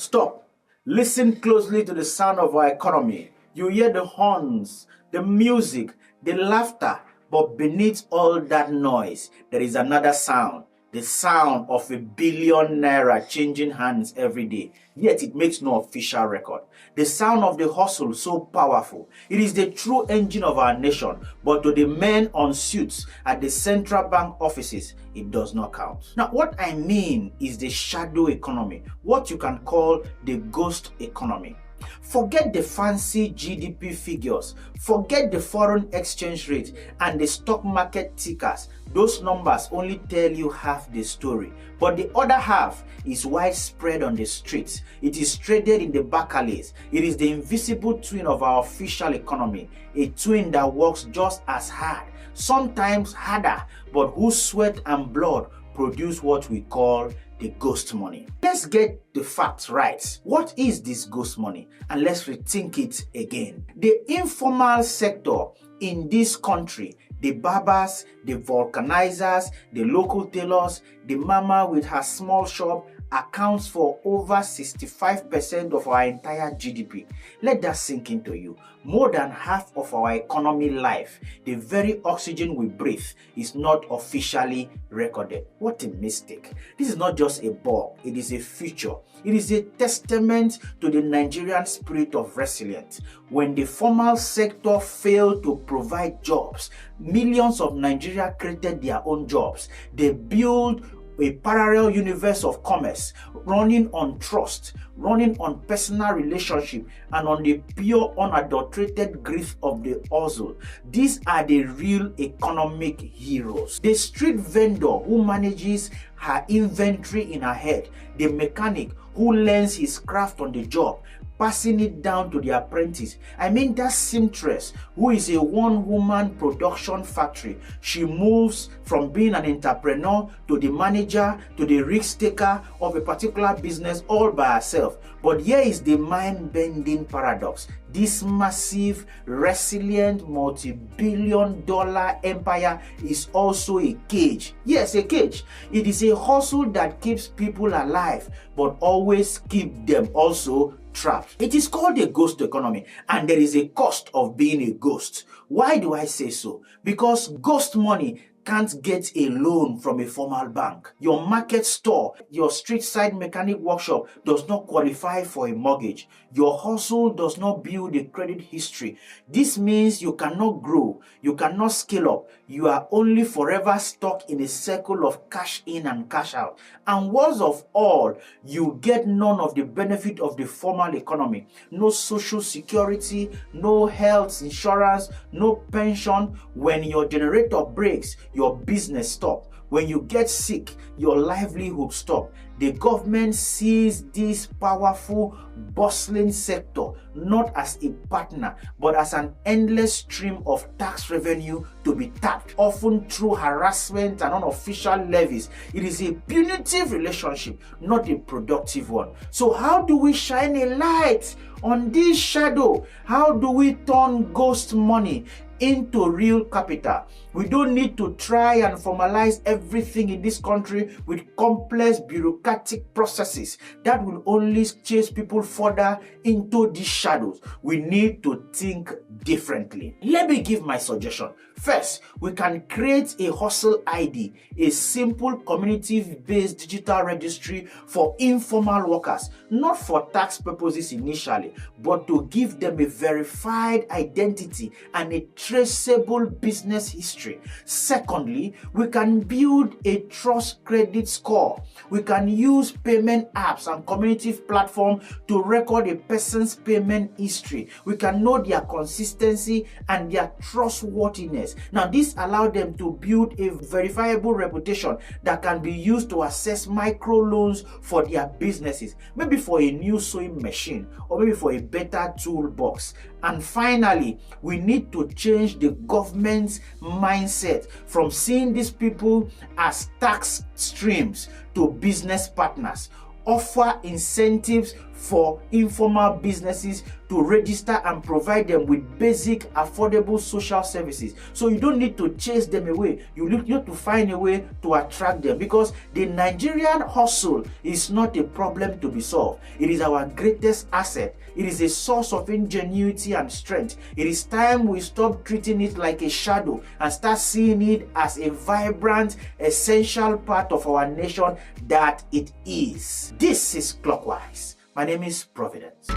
Stop. Listen closely to the sound of our economy. You hear the horns, the music, the laughter, but beneath all that noise, there is another sound. The sound of a billion naira changing hands every day, yet it makes no official record. The sound of the hustle so powerful. It is the true engine of our nation, but to the men on suits at the central bank offices, it does not count. Now, what I mean is the shadow economy, what you can call the ghost economy. Forget the fancy GDP figures, forget the foreign exchange rate and the stock market tickers. Those numbers only tell you half the story, but the other half is widespread on the streets. It is traded in the back alleys. It is the invisible twin of our official economy, a twin that works just as hard, sometimes harder, but whose sweat and blood produce what we call the ghost money. Let's get the facts right. What is this ghost money? And let's rethink it again. The informal sector in this country, the barbers, the vulcanizers, the local tailors, the mama with her small shop, accounts for over 65% of our entire GDP. Let that sink into you. More than half of our economy life, the very oxygen we breathe, is not officially recorded. What a mistake. This is not just a bug, it is a future. It is a testament to the Nigerian spirit of resilience. When the formal sector failed to provide jobs, millions of Nigeria created their own jobs. They built a parallel universe of commerce running on trust, running on personal relationship, and on the pure unadulterated grit of the hustle. These are the real economic heroes. The street vendor who manages her inventory in her head, the mechanic who learns his craft on the job, passing it down to the apprentice. I mean that seamstress who is a one-woman production factory. She moves from being an entrepreneur to the manager to the risk taker of a particular business all by herself. But here is the mind-bending paradox. This massive, resilient, multi-billion-dollar empire is also a cage. Yes, a cage. It is a hustle that keeps people alive, but always keep them also trapped. It is called a ghost economy, and there is a cost of being a ghost. Why do I say so? Because ghost money can't get a loan from a formal bank. Your market store, your street side mechanic workshop does not qualify for a mortgage. Your hustle does not build a credit history. This means you cannot grow, you cannot scale up. You are only forever stuck in a circle of cash in and cash out. And worst of all, you get none of the benefit of the formal economy. No social security, no health insurance, no pension. When your generator breaks, your business stops. When you get sick, your livelihood stops. The government sees this powerful, bustling sector not as a partner, but as an endless stream of tax revenue to be tapped, often through harassment and unofficial levies. It is a punitive relationship, not a productive one. So how do we shine a light on this shadow? How do we turn ghost money into real capital? We don't need to try and formalize everything in this country with complex bureaucratic processes that will only chase people further into these shadows. We need to think differently. Let me give my suggestion. First, we can create a hustle ID, a simple community-based digital registry for informal workers, not for tax purposes initially, but to give them a verified identity and a traceable business history. Secondly, we can build a trust credit score. We can use payment apps and community platforms to record a person's payment history. We can know their consistency and their trustworthiness. Now, this allows them to build a verifiable reputation that can be used to assess microloans for their businesses, maybe for a new sewing machine or maybe for a better toolbox. And finally, we need to change the government's mindset from seeing these people as tax streams to business partners. offer incentives for informal businesses to register and provide them with basic affordable social services. So you don't need to chase them away. You need to find a way to attract them, because the Nigerian hustle is not a problem to be solved. It is our greatest asset. It is a source of ingenuity and strength. It is time we stop treating it like a shadow and start seeing it as a vibrant, essential part of our nation that it is. This is Clockwise. My name is Providence.